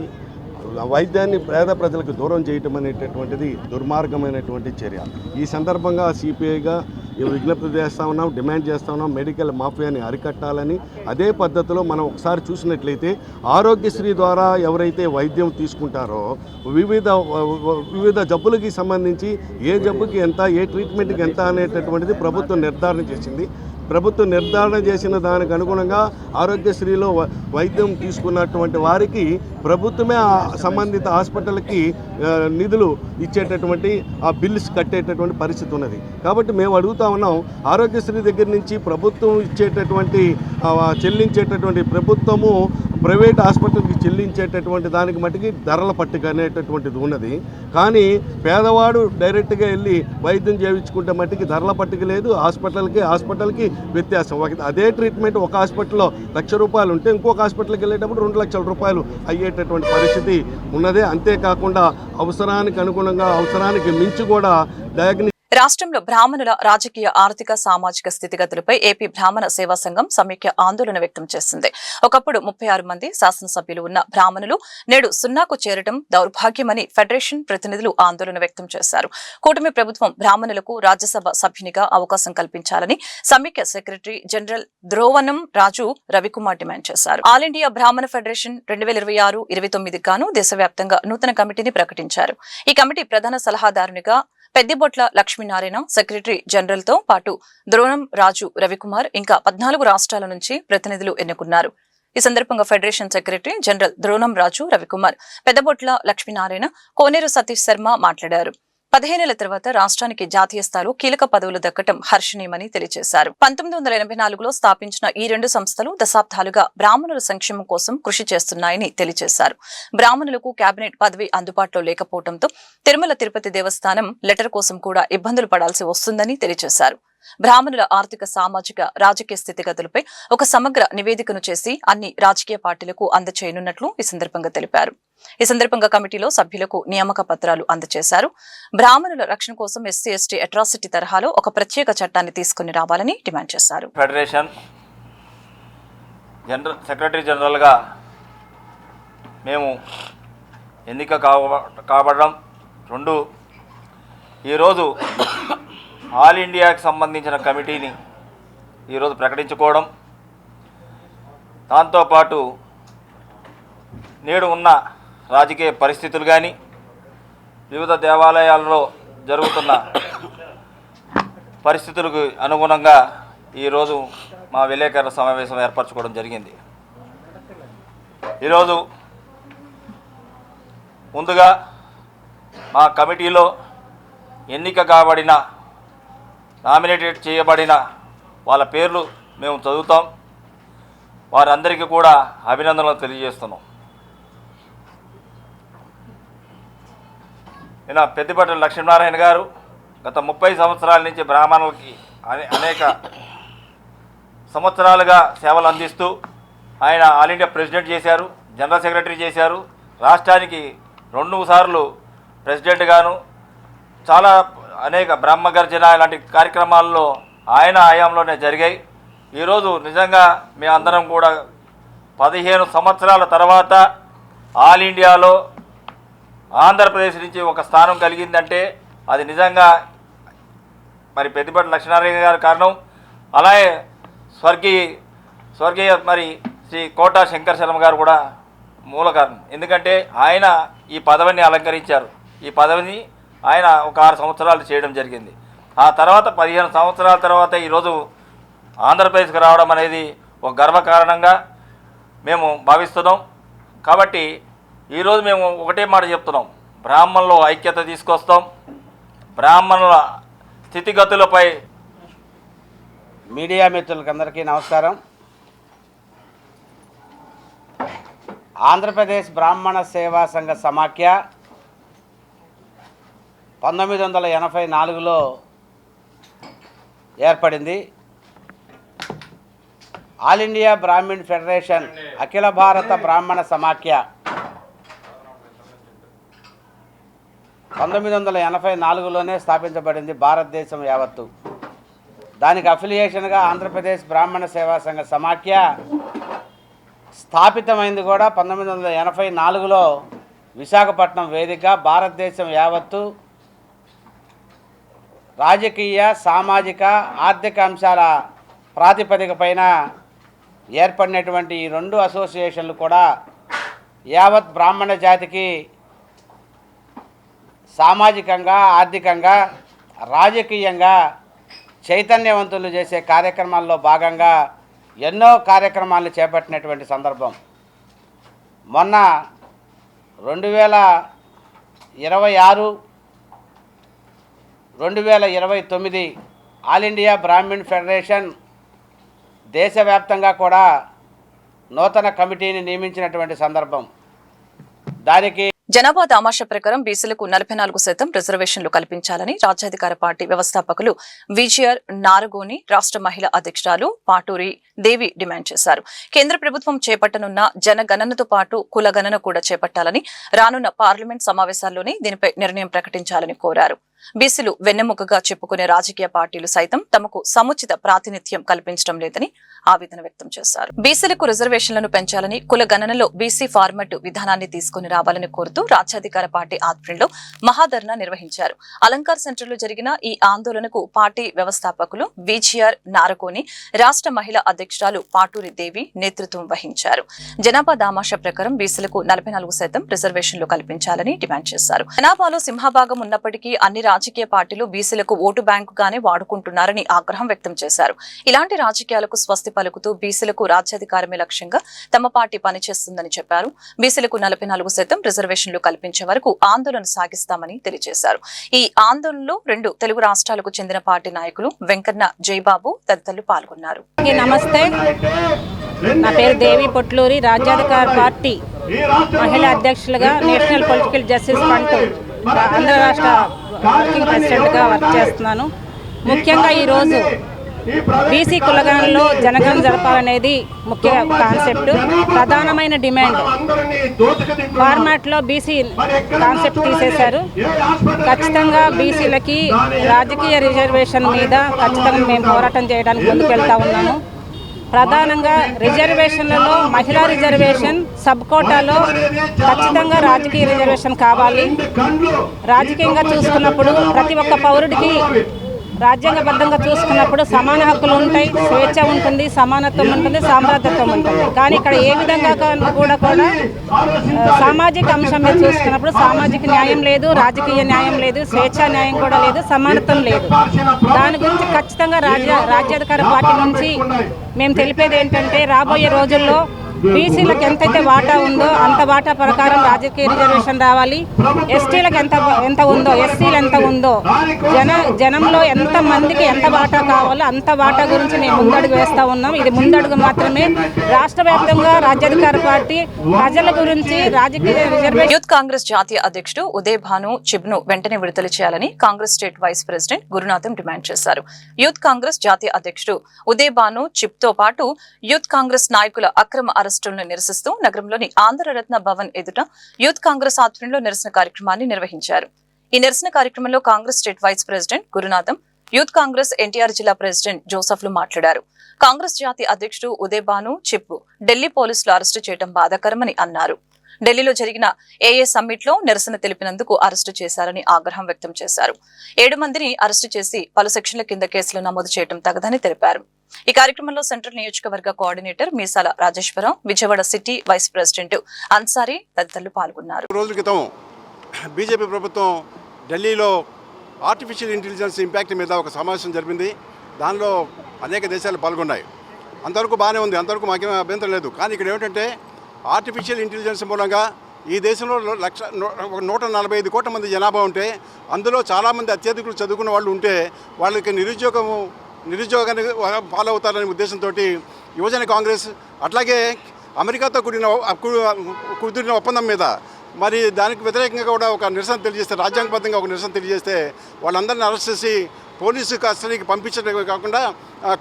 వైద్యాన్ని పేద ప్రజలకు దూరం చేయటం అనేటటువంటిది దుర్మార్గమైనటువంటి చర్య. ఈ సందర్భంగా సిపిఐగా విజ్ఞప్తి చేస్తూ ఉన్నాం, డిమాండ్ చేస్తూ ఉన్నాం మెడికల్ మాఫియాని అరికట్టాలని. అదే పద్ధతిలో మనం ఒకసారి చూసినట్లయితే ఆరోగ్యశ్రీ ద్వారా ఎవరైతే వైద్యం తీసుకుంటారో వివిధ జబ్బులకి సంబంధించి ఏ జబ్బుకి ఎంత, ఏ ట్రీట్మెంట్కి ఎంత అనేటటువంటిది ప్రభుత్వం నిర్ధారణ చేసింది. ప్రభుత్వం నిర్ధారణ చేసిన దానికి అనుగుణంగా ఆరోగ్యశ్రీలో వైద్యం తీసుకున్నటువంటి వారికి ప్రభుత్వమే సంబంధిత హాస్పిటల్కి నిధులు ఇచ్చేటటువంటి ఆ బిల్స్ కట్టేటటువంటి పరిస్థితి ఉన్నది. కాబట్టి మేము అడుగుతా ఉన్నాం, ఆరోగ్యశ్రీ దగ్గర నుంచి ప్రభుత్వం ఇచ్చేటటువంటి చెల్లించేటటువంటి ప్రభుత్వము ప్రైవేట్ హాస్పిటల్కి చెల్లించేటటువంటి దానికి మటుకి ధరల పట్టిక అనేటటువంటిది ఉన్నది. కానీ పేదవాడు డైరెక్ట్గా వెళ్ళి వైద్యం చేయించుకుంటే మట్టికి ధరల పట్టిక లేదు. హాస్పిటల్కి వ్యత్యాసం. అదే ట్రీట్మెంట్ ఒక హాస్పిటల్లో ₹1,00,000 ఉంటే ఇంకొక హాస్పిటల్కి వెళ్ళేటప్పుడు ₹2,00,000 అయ్యేటటువంటి పరిస్థితి ఉన్నదే. అంతేకాకుండా అవసరానికి అనుగుణంగా అవసరానికి మించి కూడా డయాగ్నోస్ రాష్ట్రంలో బ్రాహ్మణుల రాజకీయ, ఆర్థిక, సామాజిక స్థితిగతులపై ఏపీ బ్రాహ్మణ సేవా సంఘం సమైక్య ఆందోళన వ్యక్తం చేసింది. ఒకప్పుడు 36 మంది శాసనసభ్యులు ఉన్న బ్రాహ్మణులు నేడు 0కు చేరడం దౌర్భాగ్యమని ఫెడరేషన్ ప్రతినిధులు ఆందోళన వ్యక్తం చేశారు. కూటమి ప్రభుత్వం బ్రాహ్మణులకు రాజ్యసభ సభ్యునిగా అవకాశం కల్పించాలని సమైక్య సెక్రటరీ జనరల్ ద్రోవనం రాజు రవికుమార్ డిమాండ్ చేశారు. ఆల్ ఇండియా బ్రాహ్మణ ఫెడరేషన్ 2026-29 గాను దేశవ్యాప్తంగా నూతన కమిటీని ప్రకటించారు. ఈ కమిటీ ప్రధాన సలహాదారునిగా పెద్దిబొట్ల లక్ష్మీనారాయణ, సెక్రటరీ జనరల్ తో పాటు ద్రోణం రాజు రవికుమార్ ఇంకా 14 రాష్ట్రాల నుంచి ప్రతినిధులు ఎన్నుకున్నారు. ఈ సందర్భంగా ఫెడరేషన్ సెక్రటరీ జనరల్ ద్రోణం రాజు రవికుమార్, పెద్దబొట్ల లక్ష్మీనారాయణ, కోనేరు సతీష్ శర్మ మాట్లాడారు. 15 ఏళ్ల తర్వాత రాష్ట్రానికి జాతీయ స్థాయిలో కీలక పదవులు దక్కడం హర్షణీయమని తెలియజేశారు. 1984లో స్థాపించిన ఈ 2 సంస్థలు దశాబ్దాలుగా బ్రాహ్మణుల సంక్షేమం కోసం కృషి చేస్తున్నాయని తెలియజేశారు. బ్రాహ్మణులకు కేబినెట్ పదవి అందుబాటులో లేకపోవడంతో తిరుమల తిరుపతి దేవస్థానం లెటర్ కోసం కూడా ఇబ్బందులు పడాల్సి వస్తుందని తెలియజేశారు. బ్రాహ్మణుల ఆర్థిక, సామాజిక, రాజకీయ స్థితిగతులపై ఒక సమగ్ర నివేదికను చేసి అన్ని రాజకీయ పార్టీలకు అందజేయనున్నట్లు ఈ సందర్భంగా తెలిపారు. ఈ సందర్భంగా కమిటీలో సభ్యులకు నియామక పత్రాలు అందజేశారు. బ్రాహ్మణుల రక్షణ కోసం ఎస్సీ, ఎస్టీ అట్రాసిటీ తరహాలో ఒక ప్రత్యేక చట్టాన్ని తీసుకుని రావాలని డిమాండ్ చేశారు. ఫెడరేషన్ సెక్రటరీ జనరల్గా మేము ఎన్నిక కాబడడం, 2 ఈరోజు ఆల్ ఇండియాకి సంబంధించిన కమిటీని ఈరోజు ప్రకటించుకోవడం, దాంతోపాటు నేడు ఉన్న రాజకీయ పరిస్థితులు కానీ వివిధ దేవాలయాల్లో జరుగుతున్న పరిస్థితులకు అనుగుణంగా ఈరోజు మా విలేకరుల సమావేశం ఏర్పరచుకోవడం జరిగింది. ఈరోజు ముందుగా మా కమిటీలో ఎన్నిక కాబడిన, నామినేటెడ్ చేయబడిన వాళ్ళ పేర్లు మేము చదువుతాం. వారందరికీ కూడా అభినందనలు తెలియజేస్తున్నాం. నిన్న పెద్దిపట్ల లక్ష్మీనారాయణ గారు గత 30 సంవత్సరాల నుంచి బ్రాహ్మణులకి అనేక సంవత్సరాలుగా సేవలు అందిస్తూ ఆయన ఆల్ ఇండియా ప్రెసిడెంట్ చేశారు, జనరల్ సెక్రటరీ చేశారు, రాష్ట్రానికి 2 సార్లు ప్రెసిడెంట్గాను చాలా అనేక బ్రహ్మగర్జన ఇలాంటి కార్యక్రమాల్లో ఆయన హయాంలోనే జరిగాయి. ఈరోజు నిజంగా మేమందరం కూడా 15 సంవత్సరాల తర్వాత ఆల్ ఇండియాలో ఆంధ్రప్రదేశ్ నుంచి ఒక స్థానం కలిగిందంటే అది నిజంగా మరి పెద్దిపట్ల లక్ష్మీనారాయణ గారి కారణం. అలాగే స్వర్గీయ మరి శ్రీ కోటా శంకర్ శర్మ గారు కూడా మూల కారణం. ఎందుకంటే ఆయన ఈ పదవిని అలంకరించారు. ఈ పదవిని ఆయన ఒక 6 సంవత్సరాలు చేయడం జరిగింది. ఆ తర్వాత 15 సంవత్సరాల తర్వాత ఈరోజు ఆంధ్రప్రదేశ్కి రావడం అనేది ఒక గర్వకారణంగా మేము భావిస్తున్నాం. కాబట్టి ఈరోజు మేము ఒకటే మాట చెప్తున్నాం, బ్రాహ్మణుల ఐక్యత తీసుకొస్తాం. బ్రాహ్మణుల స్థితిగతులపై మీడియా మిత్రులకి అందరికీ నమస్కారం. ఆంధ్రప్రదేశ్ బ్రాహ్మణ సేవా సంఘ సమాఖ్య 1984లో ఏర్పడింది. ఆల్ ఇండియా బ్రాహ్మణ్ ఫెడరేషన్ అఖిల భారత బ్రాహ్మణ సమాఖ్య 1984లోనే స్థాపించబడింది భారతదేశం యావత్తు. దానికి అఫిలియేషన్గా ఆంధ్రప్రదేశ్ బ్రాహ్మణ సేవా సంఘ సమాఖ్య స్థాపితమైంది కూడా 1984లో విశాఖపట్నం వేదికగా భారతదేశం యావత్తు రాజకీయ, సామాజిక, ఆర్థిక అంశాల ప్రాతిపదిక పైన ఏర్పడినటువంటి ఈ 2 అసోసియేషన్లు కూడా యావత్ బ్రాహ్మణ జాతికి సామాజికంగా, ఆర్థికంగా, రాజకీయంగా చైతన్యవంతులు చేసే కార్యక్రమాల్లో భాగంగా ఎన్నో కార్యక్రమాలను చేపట్టినటువంటి సందర్భం. మొన్న 2026, 2029 ఆల్ ఇండియా బ్రాహ్మణ్ ఫెడరేషన్ దేశవ్యాప్తంగా కూడా నూతన కమిటీని నియమించినటువంటి సందర్భం. దానికి జనాభా దామాషా ప్రకారం బీసీలకు 44% రిజర్వేషన్లు కల్పించాలని రాజ్యాధికార పార్టీ వ్యవస్థాపకులు విజిఆర్ నారగోని, రాష్ట్ర మహిళా అధ్యక్షురాలు పాటూరి దేవి డిమాండ్ చేశారు. కేంద్ర ప్రభుత్వం చేపట్టనున్న జనగణనతో పాటు కులగణన కూడా చేపట్టాలని, రానున్న పార్లమెంట్ సమావేశాల్లోనే దీనిపై నిర్ణయం ప్రకటించాలని కోరారు. బీసీలు వెన్నెముకగా చెప్పుకునే రాజకీయ పార్టీలు సైతం తమకు సముచిత ప్రాతినిధ్యం కల్పించడం లేదని ఆవేదన వ్యక్తం చేశారు. బీసీలకు రిజర్వేషన్లను పెంచాలని, కుల గణనలో బీసీ ఫార్మట్ విధానాన్ని తీసుకుని రావాలని కోరుతూ రాజ్యాధికార పార్టీ ఆధ్వర్యంలో మహాధర్నా నిర్వహించారు. అలంకార్ సెంటర్లో జరిగిన ఈ ఆందోళనకు పార్టీ వ్యవస్థాపకులు విజిఆర్ నారకోని, రాష్ట్ర మహిళా అధ్యక్షురాలు పాటూరి దేవి నేతృత్వం వహించారు. జనాభా దామాషా ప్రకారం బీసీలకు 44% రిజర్వేషన్లు కల్పించాలని డిమాండ్ చేశారు. జనాభాలో సింహభాగం ఉన్నప్పటికీ అన్ని రాజకీయ పార్టీలు బీసీలకు ఓటు బ్యాంకుగానే వాడుకుంటున్నారని ఆగ్రహం వ్యక్తం చేశారు. ఇలాంటి రాజకీయాలకు స్వస్తి పలుకుతూ బీసీలకు రాజ్యాధికారమే లక్ష్యంగా తమ పార్టీ పనిచేస్తుందని చెప్పారు. బీసీలకు 44% రిజర్వేషన్లు కల్పించే వరకు ఆందోళన సాగిస్తామని తెలియజేశారు. ఈ ఆందోళనలో 2 తెలుగు రాష్ట్రాలకు చెందిన పార్టీ నాయకులు వెంకన్న, జయబాబు తదితరులు పాల్గొన్నారు. నమస్తే, నా పేరు దేవి పొట్లూరి. రాజ్యాధికార పార్టీ మహిళా అధ్యక్షులుగా national political justice front Andhra రాష్ట్ర వర్కింగ్ ప్రెసిడెంట్గా వర్క్ చేస్తున్నాను. ముఖ్యంగా ఈరోజు బీసీ కులగణనలో జనగణన జరపాలనేది ముఖ్య కాన్సెప్ట్, ప్రధానమైన డిమాండ్. ఫార్మాట్లో బీసీ కాన్సెప్ట్ తీసేశారు. ఖచ్చితంగా బీసీలకి రాజకీయ రిజర్వేషన్ మీద ఖచ్చితంగా మేము పోరాటం చేయడానికి ముందుకెళ్తా ఉన్నాము. ప్రధానంగా రిజర్వేషన్లలో మహిళా రిజర్వేషన్, సబ్ కోటాలో ఖచ్చితంగా రాజకీయ రిజర్వేషన్ కావాలి. రాజకీయంగా చూసుకున్నప్పుడు ప్రతి ఒక్క పౌరుడికి రాజ్యాంగబద్ధంగా చూసుకున్నప్పుడు సమాన హక్కులు ఉంటాయి, స్వేచ్ఛ ఉంటుంది, సమానత్వం ఉంటుంది, సామ్రాజ్యత్వం ఉంటుంది. కానీ ఇక్కడ ఏ విధంగా కూడా సామాజిక అంశం మీద చూసుకున్నప్పుడు సామాజిక న్యాయం లేదు, రాజకీయ న్యాయం లేదు, స్వేచ్ఛా న్యాయం కూడా లేదు, సమానత్వం లేదు. దాని గురించి ఖచ్చితంగా రాజ్యాధికార పార్టీ నుంచి మేము తెలిపేది ఏంటంటే రాబోయే రోజుల్లో బీసీలకు ఎంతైతే వాటా ఉందో అంత వాటా ప్రకారం రాజకీయ రిజర్వేషన్ రావాలి. ఎస్టీలకు ఎంత ఉందో, ఎస్సీలు ఎంత ఉందో, జనంలో ఎంత మందికి ఎంత వాటా కావాలో అంత వాటా గురించి మేము ముందడుగు వేస్తూ ఉన్నాం. ఇది ముందడుగు మాత్రమే. రాష్ట్ర వ్యాప్తంగా రాజ్యాధికార పార్టీ ప్రజల గురించి రాజకీయ రిజర్వేషన్. యూత్ కాంగ్రెస్ జాతీయ అధ్యక్షుడు ఉదయ్ భాను చిబ్ను వెంటనే విడుదల చేయాలని Congress state vice president Gurunatham demand చేశారు. యూత్ కాంగ్రెస్ జాతీయ అధ్యక్షుడు ఉదయ్ భాను చిబ్ తో పాటు యూత్ కాంగ్రెస్ నాయకుల అక్రమ అరెస్టులను నిరసిస్తూ నగరంలోని ఆంధ్రరత్న భవన్ ఎదుట యూత్ కాంగ్రెస్ ఆధ్వర్యంలో నిరసన కార్యక్రమాన్ని నిర్వహించారు. ఈ నిరసన కార్యక్రమంలో Congress state vice president Gurunatham, youth Congress NTR జిల్లా ప్రెసిడెంట్ జోసఫ్లు మాట్లాడారు. కాంగ్రెస్ జాతీయ అధ్యక్షుడు ఉదయ్ భాను చిప్ ఢిల్లీ పోలీసులు అరెస్టు చేయడం బాధాకరమని అన్నారు. ఢిల్లీలో జరిగిన ఏఏ సమ్మిట్ లో నిరసన తెలిపినందుకు అరెస్టు చేశారని ఆగ్రహం వ్యక్తం చేశారు. 7 మందిని అరెస్టు చేసి పలు సెక్షన్ల కింద కేసులు నమోదు చేయడం తగదని తెలిపారు. ఈ కార్యక్రమంలో సెంట్రల్ నియోజకవర్గ coordinator Meesala Rajeswararao, Vijayawada city vice president Ansari తదితరులు పాల్గొన్నారు. రోజుల క్రితం బీజేపీ ప్రభుత్వం ఢిల్లీలో ఆర్టిఫిషియల్ ఇంటెలిజెన్స్ ఇంపాక్ట్ మీద ఒక సమావేశం జరిపింది. దానిలో అనేక దేశాలు పాల్గొన్నాయి. అంతవరకు బాగానే ఉంది, అంతవరకు మాకేం అభ్యంతరం లేదు. కానీ ఇక్కడ ఏమిటంటే ఆర్టిఫిషియల్ ఇంటెలిజెన్స్ మూలంగా ఈ దేశంలో 145 కోట్ల మంది జనాభా ఉంటే అందులో చాలామంది అత్యధికులు చదువుకున్న వాళ్ళు ఉంటే వాళ్ళకి నిరుద్యోగాన్ని ఫాలో అవుతారనే ఉద్దేశంతో యువజన కాంగ్రెస్ అట్లాగే అమెరికాతో కుదిరిన ఒప్పందం మీద మరి దానికి వ్యతిరేకంగా కూడా ఒక నిరసన తెలియజేస్తే, రాజ్యాంగబద్ధంగా ఒక నిరసన తెలియజేస్తే వాళ్ళందరినీ అరెస్ట్ చేసి పోలీసు కస్టడీకి పంపించడమే కాకుండా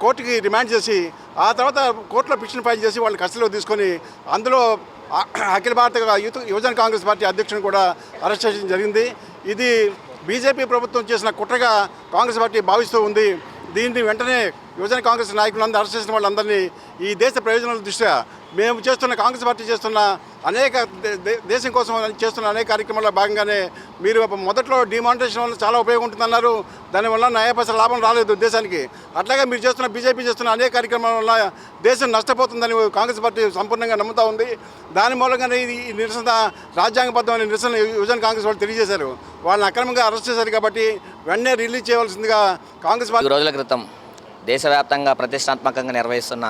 కోర్టుకి రిమాండ్ చేసి ఆ తర్వాత కోర్టులో పిటిషన్ ఫైల్ చేసి వాళ్ళని కస్టడీలో తీసుకొని అందులో అఖిల భారత యువజన కాంగ్రెస్ పార్టీ అధ్యక్షుని కూడా అరెస్ట్ చేయడం జరిగింది. ఇది బీజేపీ ప్రభుత్వం చేసిన కుట్రగా కాంగ్రెస్ పార్టీ భావిస్తూ ఉంది. దీన్ని వెంటనే యువజన కాంగ్రెస్ నాయకులందరూ అరెస్ట్ చేసిన వాళ్ళందరినీ ఈ దేశ ప్రయోజనాల దృష్ట్యా మేము చేస్తున్న కాంగ్రెస్ పార్టీ చేస్తున్న అనేక దేశం కోసం చేస్తున్న అనేక కార్యక్రమాల్లో భాగంగానే మీరు మొదట్లో డిమానిటేషన్ వల్ల చాలా ఉపయోగం ఉంటుందన్నారు. దానివల్ల 9 పైసల లాభం రాలేదు దేశానికి. అట్లాగే మీరు చేస్తున్న బీజేపీ చేస్తున్న అనేక కార్యక్రమాల వల్ల దేశం నష్టపోతుందని కాంగ్రెస్ పార్టీ సంపూర్ణంగా నమ్ముతూ ఉంది. దాని మూలంగానే ఈ నిరసన రాజ్యాంగబద్ధమైన నిరసన యువజన కాంగ్రెస్ వాళ్ళు తెలియజేశారు. వాళ్ళని అక్రమంగా అరెస్ట్ చేశారు కాబట్టి వెంటనే రిలీజ్ చేయవలసిందిగా కాంగ్రెస్ పార్టీ. రోజుల క్రితం దేశవ్యాప్తంగా ప్రతిష్టాత్మకంగా నిర్వహిస్తున్న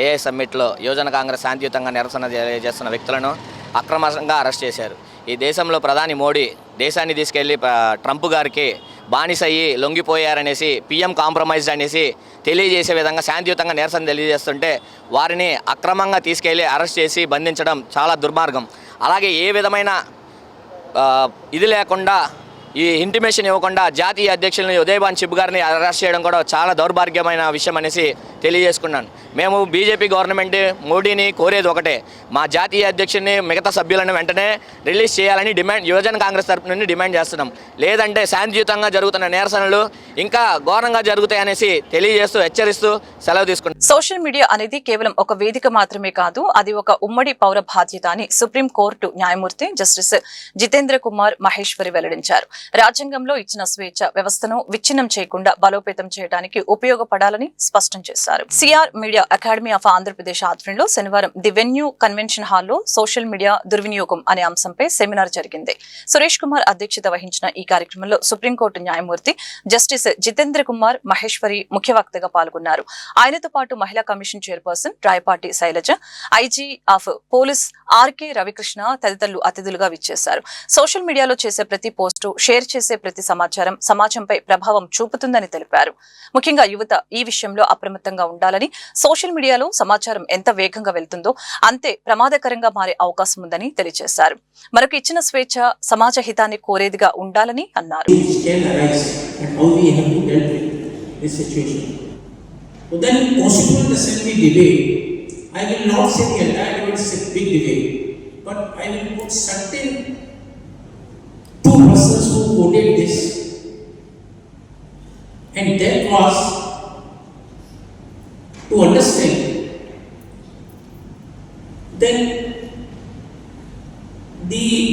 ఏఐ సమ్మిట్లో యువజన కాంగ్రెస్ శాంతియుతంగా నిరసన చేస్తున్న వ్యక్తులను అక్రమంగా అరెస్ట్ చేశారు. ఈ దేశంలో ప్రధాని మోడీ దేశాన్ని తీసుకెళ్లి ట్రంప్ గారికి బానిసయ్యి లొంగిపోయారనేసి పిఎం కాంప్రమైజ్డ్ అనేసి తెలియజేసే విధంగా శాంతియుతంగా నిరసన తెలియజేస్తుంటే వారిని అక్రమంగా తీసుకెళ్లి అరెస్ట్ చేసి బంధించడం చాలా దుర్మార్గం. అలాగే ఏ విధమైన ఇది లేకుండా ఈ ఇంటిమేషన్ ఇవ్వకుండా జాతీయ అధ్యక్షులని ఉదయ్ భాను చిబ్ గారిని అరెస్ట్ చేయడం కూడా చాలా దౌర్భాగ్యమైన విషయం అనేసి తెలియజేసుకున్నాను. మేము బీజేపీ గవర్నమెంట్ మోడీని కోరేది ఒకటే, మా జాతీయ అధ్యక్షుడిని మిగతా సభ్యులను వెంటనే రిలీజ్ చేయాలని యువజన కాంగ్రెస్ తరపు నుండి డిమాండ్ చేస్తున్నాం. లేదంటే శాంతియుతంగా జరుగుతున్న నిరసనలు ఇంకా ఘోరంగా జరుగుతాయనేసి తెలియజేస్తూ హెచ్చరిస్తూ సెలవు తీసుకున్నాం. సోషల్ మీడియా అనేది కేవలం ఒక వేదిక మాత్రమే కాదు, అది ఒక ఉమ్మడి పౌర బాధ్యత అని సుప్రీం కోర్టు న్యాయమూర్తి జస్టిస్ జితేంద్ర కుమార్ మహేశ్వరి వెల్లడించారు. రాజ్యాంగంలో ఇచ్చిన స్వేచ్ఛ వ్యవస్థను విచ్ఛిన్నం చేయకుండా బలోపేతం చేయడానికి ఉపయోగపడాలని స్పష్టం చేశారు. CR media academy of Andhra Pradesh ఆధ్వర్యంలో శనివారం ది వెన్యూ కన్వెన్షన్ హాల్లో సోషల్ మీడియా దుర్వినియోగం అనే అంశంపై సెమినార్ జరిగింది. సురేష్ కుమార్ అధ్యక్షత వహించిన ఈ కార్యక్రమంలో సుప్రీంకోర్టు న్యాయమూర్తి జస్టిస్ జితేంద్ర కుమార్ మహేశ్వరి ముఖ్య వక్తగా పాల్గొన్నారు. ఆయనతో పాటు మహిళా commission chairperson Rayapati Sailaja, IG of police RK Ravikrishna తదితరులు అతిథులుగా విచ్చేశారు. సోషల్ మీడియాలో చేసే ప్రతి పోస్టు, షేర్ చేసే ప్రతి సమాచారం సమాజంపై ప్రభావం చూపుతుందని తెలిపారు. ముఖ్యంగా యువత ఈ విషయంలో అప్రమత్తంగా ఉండాలని, సోషల్ మీడియాలో సమాచారం ఎంత వేగంగా వెళ్తుందో అంతే ప్రమాదకరంగా మారే అవకాశం ఉందని తెలియజేశారు. మనకు ఇచ్చిన స్వేచ్ఛ సమాజ హితాన్ని కోరేదిగా ఉండాలని అన్నారు. two persons who quoted this, and that was to understand then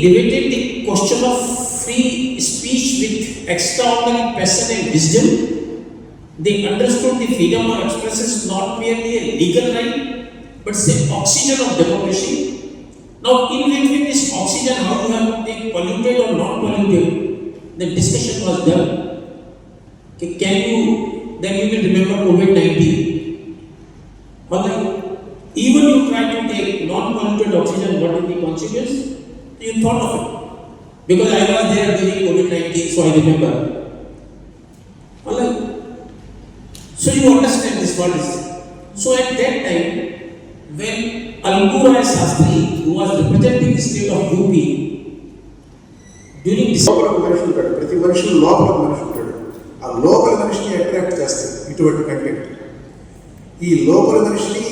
debated the question of free speech with extraordinary passion and wisdom. They understood the freedom of expression is not merely a legal right but it's an oxygen of democracy. Now, in between this oxygen, how you have to take polluted or non-polluted, the discussion was done. Can you, then you will remember COVID-19. Although even you try to take non-polluted oxygen, what is the consequence? You thought of it. Because I was there during COVID-19, so I remember. Alright. So you understand this what is. So at that time, when Algura Sastri, who was representing the state of UP, during this మనిషి ఉంటాడు, ప్రతి మనిషి లోపల మనిషి ఉంటాడు. ఆ లోపల మనిషిని అట్రాక్ట్ చేస్తాయి ఇటువంటి కంటెంట్. ఈ లోపల మనిషిని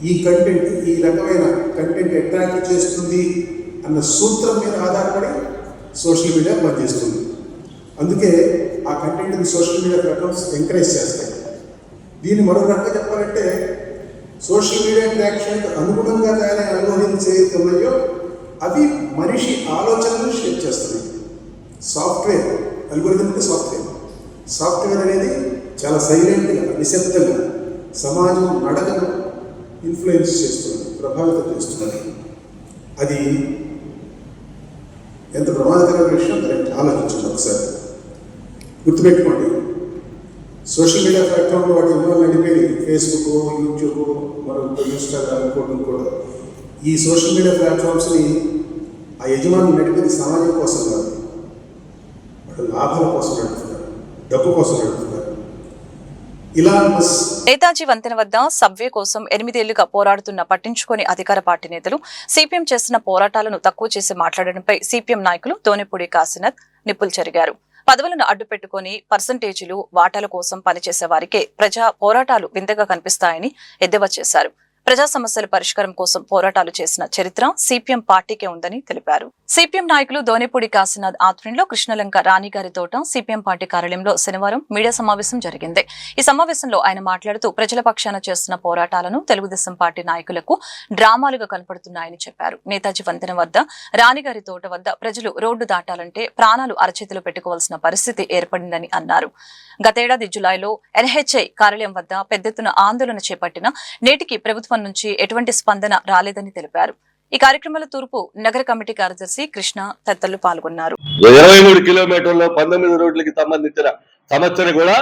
ఈ కంటెంట్, ఈ రకమైన కంటెంట్ అట్రాక్ట్ చేస్తుంది అన్న సూత్రం మీద ఆధారపడి సోషల్ మీడియా పనిచేస్తుంది. అందుకే ఆ కంటెంట్ని సోషల్ మీడియా ప్లాట్ఫామ్స్ ఎంకరేజ్ చేస్తాయి. దీన్ని మరో రకంగా చెప్పాలంటే సోషల్ మీడియా ట్రాక్షన్కి అనుగుణంగా తయారై అనుభవించే ఉన్నాయో అవి మనిషి ఆలోచనను షేప్ చేస్తున్నాయి. సాఫ్ట్వేర్ అల్గోరిథం అంటే సాఫ్ట్వేర్ అనేది చాలా సైలెంట్గా, నిశ్శబ్దంగా సమాజం నడకను ఇన్ఫ్లుయెన్స్ చేస్తుంది, ప్రభావితం చేస్తున్నది. అది ఎంత ప్రమాదకరమైన విషయం దాన్ని ఆలోచించండి ఒకసారి. గుర్తుపెట్టుకోండి, సోషల్ మీడియా ప్లాట్ఫామ్లో వాటి ఇన్వాల్వ్ నడిపేది ఫేస్బుక్, యూట్యూబ్, మరొక ఇన్స్టాగ్రామ్ కూడా. ఈ సోషల్ మీడియా ప్లాట్ఫామ్స్ని ఆ యజమానులు నడిపేది సమాజం కోసం కాదు, వాటి లాభాల కోసం నడుపుతున్నారు, డబ్బు కోసం నడుపుతున్నారు. నేతాజీ వంతెన వద్ద సబ్వే కోసం 8 ఏళ్లుగా పోరాడుతున్న పట్టించుకొని అధికార పార్టీ నేతలు సిపిఎం చేస్తున్న పోరాటాలను తక్కువ చేసి మాట్లాడడంపై సిపిఎం నాయకులు దోనెపూడి కాశీనాథ్ నిప్పులు చెరిగారు. పదవులను అడ్డుపెట్టుకుని పర్సంటేజీలు, వాటాల కోసం పనిచేసే వారికే ప్రజా పోరాటాలు వింతగా కనిపిస్తాయని ఎద్దేవా చేశారు. ప్రజా సమస్యల పరిష్కారం కోసం పోరాటాలు చేసిన చరిత్ర సిపిఎం పార్టీకే ఉందని తెలిపారు. సిపిఎం నాయకులు దోనెపూడి కాశీనాథ్ ఆధ్వర్యంలో కృష్ణలంక రాణిగారి తోట సిపిఎం పార్టీ కార్యాలయంలో శనివారం మీడియా సమావేశం జరిగింది. ఈ సమావేశంలో ఆయన మాట్లాడుతూ ప్రజల పక్షాన చేస్తున్న పోరాటాలను తెలుగుదేశం పార్టీ నాయకులకు డ్రామాలుగా కనపడుతున్నాయని చెప్పారు. నేతాజీ వంతెన వద్ద, రాణిగారి తోట వద్ద ప్రజలు రోడ్డు దాటాలంటే ప్రాణాలు అరచేతిలో పెట్టుకోవాల్సిన పరిస్థితి ఏర్పడిందని అన్నారు. గతేడాది జులైలో ఎన్హెచ్ఐ కార్యాలయం వద్ద పెద్ద ఎత్తున ఆందోళన చేపట్టిన నేటికి ప్రభుత్వం నుంచి ఎటువంటి స్పందన రాలేదని తెలిపారు. ఈ కార్యక్రమంలో తూర్పు నగర కమిటీ కార్యదర్శి కృష్ణ తదితరులు పాల్గొన్నారు. 23 కిలోమీటర్ల 19 రోడ్లకి సంబంధించిన సమస్యను కూడా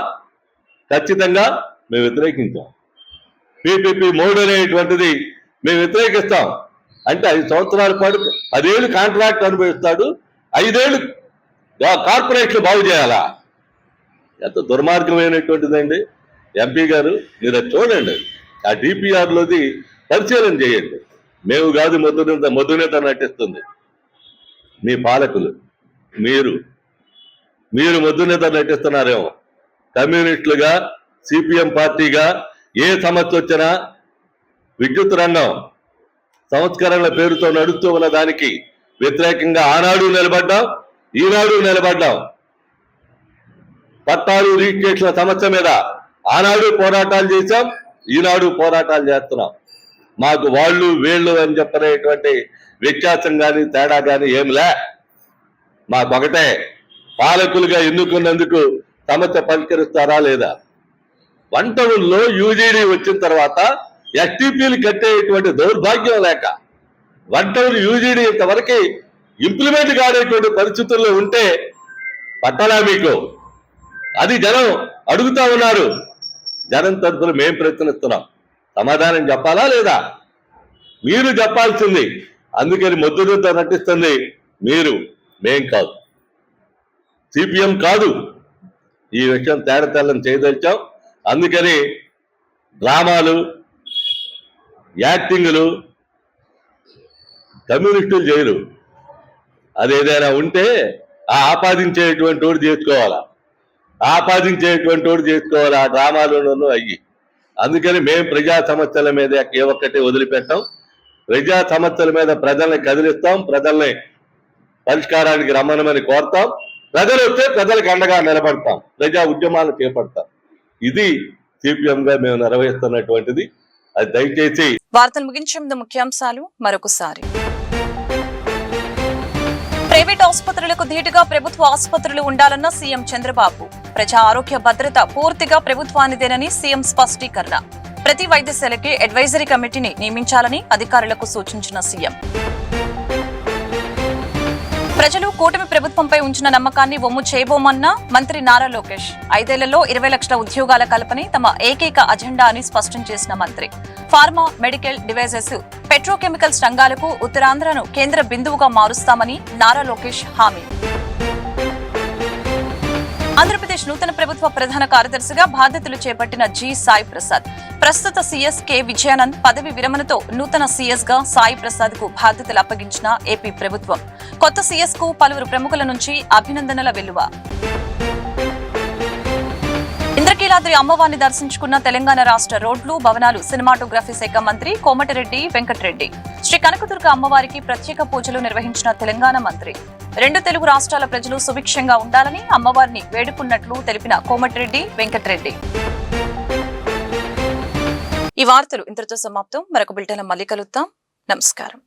ఖచ్చితంగా మేము వ్యతిరేకించాం. పీపీపీ మోడ్ అనేటువంటిది మేము వ్యతిరేకిస్తాం. అంటే 5 సంవత్సరాల పాటు 10 ఏళ్ళు కాంట్రాక్ట్ అనుభవిస్తాడు, 5 ఏళ్ళు కార్పొరేట్లు బాగు చేయాలా? ఎంత దుర్మార్గమైనటువంటిదండి. ఎంపీ గారు మీరు అది చూడండి, ఆ డిపిఆర్లోది పరిశీలన చేయండి. మేము కాదు మధునేత నటిస్తుంది, మీ పాలకులు, మీరు మధునేత నటిస్తున్నారేమో. కమ్యూనిస్టులుగా, సిపిఎం పార్టీగా ఏ సమస్య వచ్చినా విద్యుత్ రంగం సంస్కరణల పేరుతో నడుస్తూ ఉన్న దానికి వ్యతిరేకంగా ఆనాడు నిలబడ్డాం, ఈనాడు నిలబడ్డాం. పట్టాలు రిజిస్ట్రేషన్ల సమస్య మీద ఆనాడు పోరాటాలు చేశాం, ఈనాడు పోరాటాలు చేస్తున్నాం. మాకు వాళ్ళు వీళ్ళు అని చెప్పనేటువంటి వ్యత్యాసం కానీ తేడా కానీ ఏంలే. మాకొకటే, పాలకులుగా ఎన్నుకున్నందుకు సమస్య పరిష్కరిస్తారా లేదా? 1 టౌన్లో యూజీడీ వచ్చిన తర్వాత ఎస్టీపీలు కట్టేటువంటి దౌర్భాగ్యం లేక 1 టౌన్ యూజీడీ ఇంతవరకు ఇంప్లిమెంట్ కానేటువంటి పరిస్థితుల్లో ఉంటే పట్టలా మీకు? అది జనం అడుగుతా ఉన్నారు. జనం తరఫున మేం ప్రయత్నిస్తున్నాం. సమాధానం చెప్పాలా లేదా? మీరు చెప్పాల్సింది. అందుకని మొద్దుతో నటిస్తుంది మీరు, మేం కాదు, సిపిఎం కాదు. ఈ విషయం తేడతెల్లం చేయదలిచాం. అందుకని డ్రామాలు, యాక్టింగ్లు కమ్యూనిస్టులు చేయరు. అదేదైనా ఉంటే ఆపాదించేటువంటి వాడు చేసుకోవాలా, ఆ డ్రామాలను అయ్యి. అందుకని మేము ప్రజా సమస్యల మీద ఏ ఒక్కటి వదిలిపెట్టాం. ప్రజా సమస్యల మీద ప్రజల్ని కదిలిస్తాం, ప్రజల్ని పరిష్కారానికి రమ్మనమని కోరుతాం. ప్రజలు వస్తే ప్రజలకు అండగా నిలబడతాం, ప్రజా ఉద్యమాలు చేపడతాం. ఇది సిపిఎంగా మేము నిర్వహిస్తున్నటువంటిది. అది దయచేసి. వార్తలు ముగించే ముందు ముఖ్యాంశాలు మరొకసారి. ప్రైవేట్ ఆసుపత్రులకు ధీటుగా ప్రభుత్వ ఆసుపత్రులు ఉండాలన్న సీఎం చంద్రబాబు. ప్రజా ఆరోగ్య భద్రత పూర్తిగా ప్రభుత్వానిదేనని సీఎం స్పష్టీకరణ. ప్రతి వైద్యశాలకి అడ్వైజరీ కమిటీని నియమించాలని అధికారులకు సూచించిన సీఎం. ప్రజలు కూటమి ప్రభుత్వంపై ఉంచిన నమ్మకాన్ని వమ్ము చేయబోమన్న మంత్రి నారా లోకేష్. 5 ఏళ్లలో 20 లక్షల ఉద్యోగాల కల్పనే తమ ఏకైక అజెండా అని స్పష్టం చేసిన మంత్రి. ఫార్మా, మెడికల్ డివైజెస్, పెట్రోకెమికల్స్ రంగాలకు ఉత్తరాంధ్రను కేంద్ర బిందువుగా మారుస్తామని నారా లోకేష్ హామీ. ఆంధ్రప్రదేశ్ నూతన ప్రభుత్వ ప్రధాన కార్యదర్శిగా బాధ్యతలు చేపట్టిన జి సాయి ప్రసాద్. ప్రస్తుత సీఎస్ కె విజయానంద్ పదవి విరమణతో నూతన సీఎస్ గా సాయి ప్రసాద్ కు బాధ్యతలు అప్పగించిన ఏపీ ప్రభుత్వం. కొత్త సీఎస్ కు పలువురు ప్రముఖుల నుంచి అభినందనల వెల్లువ. ఇంద్రకీలాద్రి అమ్మవారిని దర్శించుకున్న తెలంగాణ రాష్ట్ర రోడ్లు, భవనాలు, సినిమాటోగ్రఫీ శాఖ మంత్రి కోమటిరెడ్డి వెంకటరెడ్డి. శ్రీ కనకదుర్గ అమ్మవారికి ప్రత్యేక పూజలు నిర్వహించిన తెలంగాణ మంత్రి. 2 తెలుగు రాష్ట్రాల ప్రజలు సుభిక్షంగా ఉండాలని అమ్మవారిని వేడుకున్నట్లు తెలిపిన కోమటిరెడ్డి వెంకటరెడ్డి. ఈ వార్తలు ఇంతటితో సమాప్తం. మరొక బులెటిన్ మళ్ళీ కలుద్దాం. నమస్కారం.